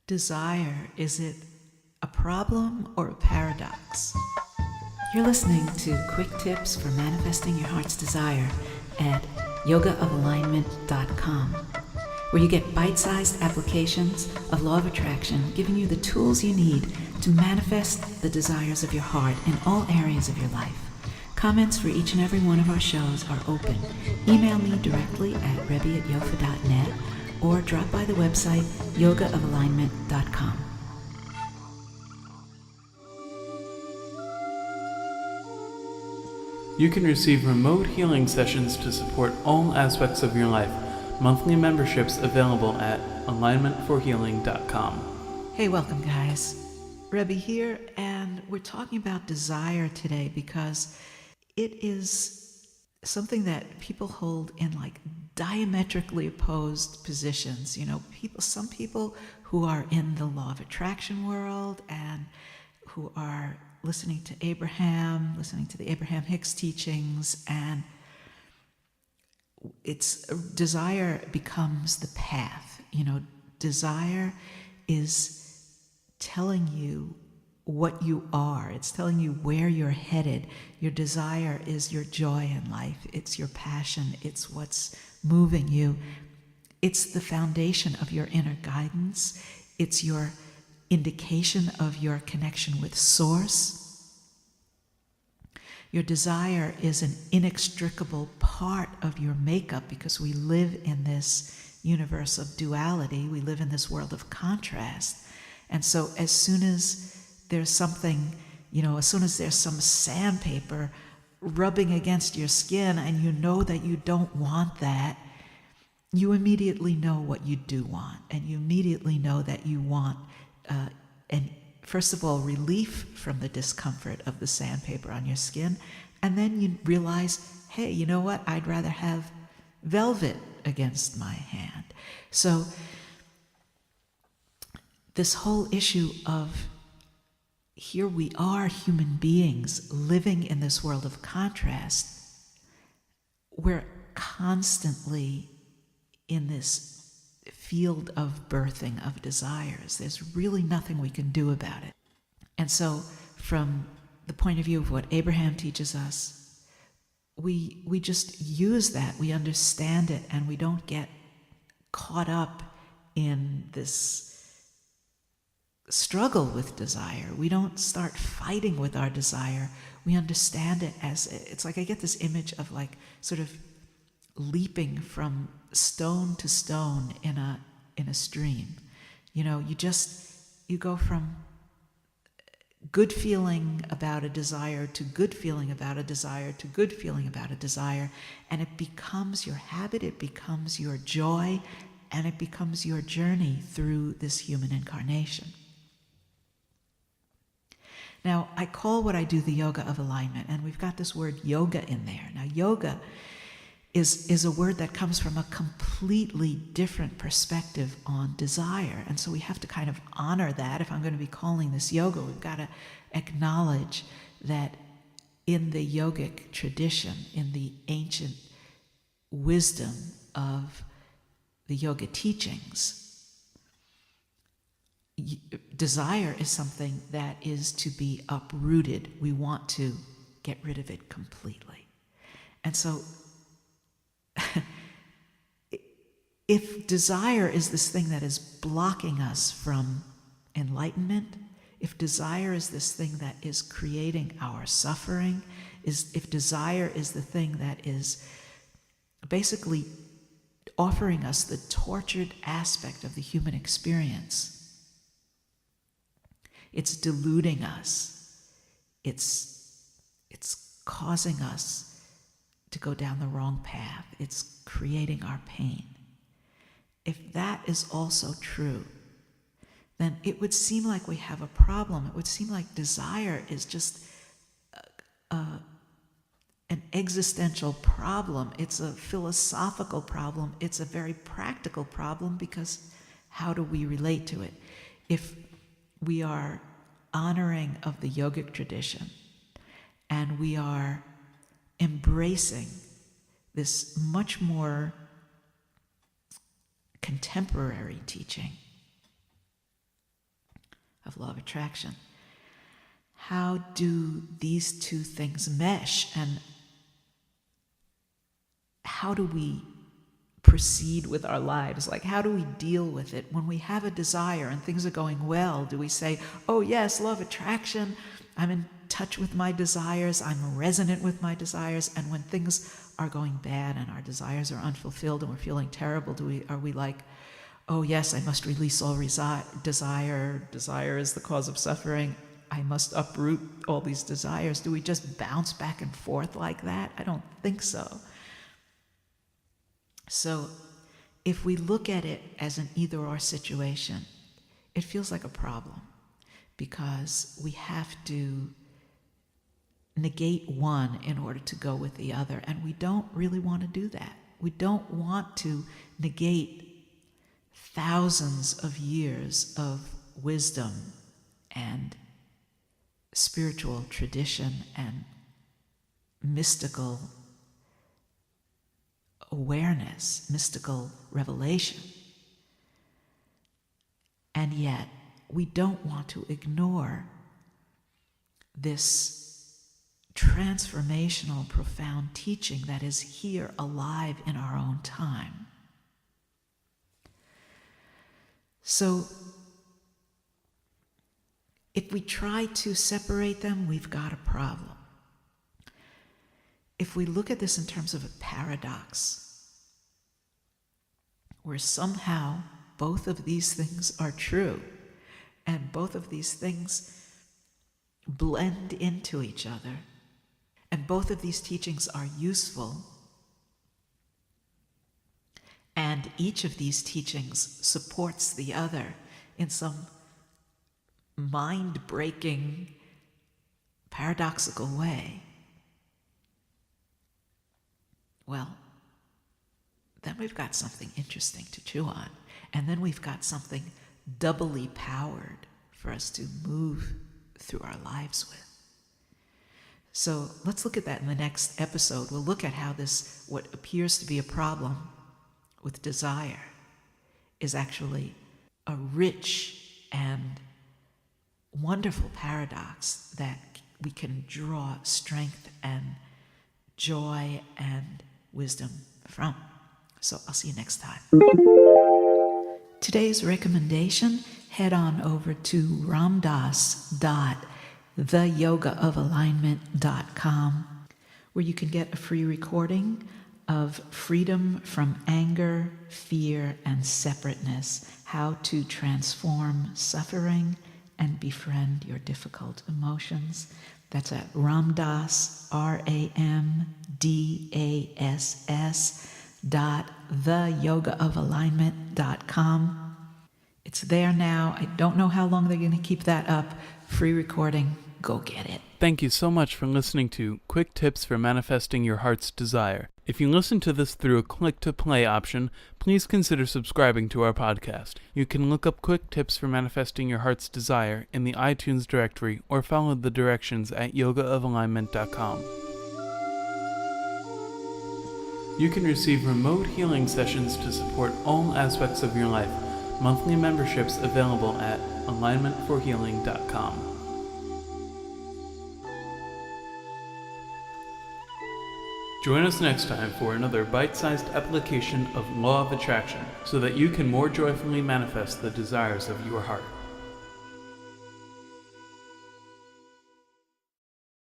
desire, is it a problem or a paradox? You're listening to Quick Tips for Manifesting Your Heart's Desire at yogaofalignment.com, where you get bite-sized applications of Law of Attraction, giving you the tools you need to manifest the desires of your heart in all areas of your life. Comments for each and every one of our shows are open. Email me directly at rebbe@yofa.net or drop by the website yogaofalignment.com. You can receive remote healing sessions to support all aspects of your life. Monthly memberships available at alignmentforhealing.com. Hey, welcome guys. Rebbe here, and we're talking about desire today because it is something that people hold in like diametrically opposed positions. You know, some people who are in the Law of Attraction world and who are listening to the Abraham Hicks teachings, and it's desire becomes the path. You know, desire is telling you what you are. It's telling you where you're headed. Your desire is your joy in life. It's your passion. It's what's moving you. It's the foundation of your inner guidance. It's your indication of your connection with Source. Your desire is an inextricable part of your makeup because we live in this universe of duality. We live in this world of contrast. And so as soon as there's something, as soon as there's some sandpaper rubbing against your skin and you know that you don't want that, you immediately know what you do want. And you immediately know that you want, and first of all, relief from the discomfort of the sandpaper on your skin. And then you realize, hey, you know what? I'd rather have velvet against my hand. So this whole issue of here we are, human beings living in this world of contrast. We're constantly in this field of birthing of desires. There's really nothing we can do about it. And so from the point of view of what Abraham teaches us, we just use that, we understand it, and we don't get caught up in this struggle with desire. We don't start fighting with our desire. We understand it as, it's like I get this image of like sort of leaping from stone to stone in a stream. You know, you go from good feeling about a desire to good feeling about a desire to good feeling about a desire, and it becomes your habit, it becomes your joy, and it becomes your journey through this human incarnation. Now, I call what I do the yoga of alignment, and we've got this word yoga in there. Now, yoga is a word that comes from a completely different perspective on desire, and so we have to kind of honor that. If I'm going to be calling this yoga, we've got to acknowledge that in the yogic tradition, in the ancient wisdom of the yoga teachings, desire is something that is to be uprooted. We want to get rid of it completely. And so if desire is this thing that is blocking us from enlightenment, if desire is this thing that is creating our suffering, if desire is the thing that is basically offering us the tortured aspect of the human experience, it's deluding us. It's causing us to go down the wrong path. It's creating our pain. If that is also true, then it would seem like we have a problem. It would seem like desire is just an existential problem. It's a philosophical problem. It's a very practical problem because how do we relate to it? If we are honoring of the yogic tradition and we are embracing this much more contemporary teaching, of law of attraction. How do these two things mesh, and how do we proceed with our lives? Like, how do we deal with it? When we have a desire and things are going well, do we say, oh yes, law of attraction, I'm in touch with my desires, I'm resonant with my desires, and when things are going bad and our desires are unfulfilled and we're feeling terrible, are we like, oh yes, I must release all desire is the cause of suffering, I must uproot all these desires? Do we just bounce back and forth like that? I don't think so. So if we look at it as an either-or situation, it feels like a problem, because we have to negate one in order to go with the other, and we don't really want to do that. We don't want to negate thousands of years of wisdom and spiritual tradition and mystical awareness, mystical revelation. And yet, we don't want to ignore this transformational, profound teaching that is here alive in our own time. So, if we try to separate them, we've got a problem. If we look at this in terms of a paradox, where somehow both of these things are true, and both of these things blend into each other, and both of these teachings are useful, and each of these teachings supports the other in some mind-breaking, paradoxical way, well, then we've got something interesting to chew on. And then we've got something doubly powered for us to move through our lives with. So let's look at that in the next episode. We'll look at how this, what appears to be a problem with desire, is actually a rich and wonderful paradox that we can draw strength and joy and wisdom from. So I'll see you next time. Today's recommendation, head on over to ramdas.theyogaofalignment.com, where you can get a free recording of Freedom from Anger, Fear, and Separateness, How to Transform Suffering and Befriend Your Difficult Emotions. That's at Ramdas, ramdass.theyogaofalignment.com. It's there now. I don't know how long they're going to keep that up. Free recording. Go get it. Thank you so much for listening to Quick Tips for Manifesting Your Heart's Desire. If you listen to this through a click-to-play option, please consider subscribing to our podcast. You can look up Quick Tips for Manifesting Your Heart's Desire in the iTunes directory or follow the directions at yogaofalignment.com. You can receive remote healing sessions to support all aspects of your life. Monthly memberships available at alignmentforhealing.com. Join us next time for another bite-sized application of Law of Attraction so that you can more joyfully manifest the desires of your heart.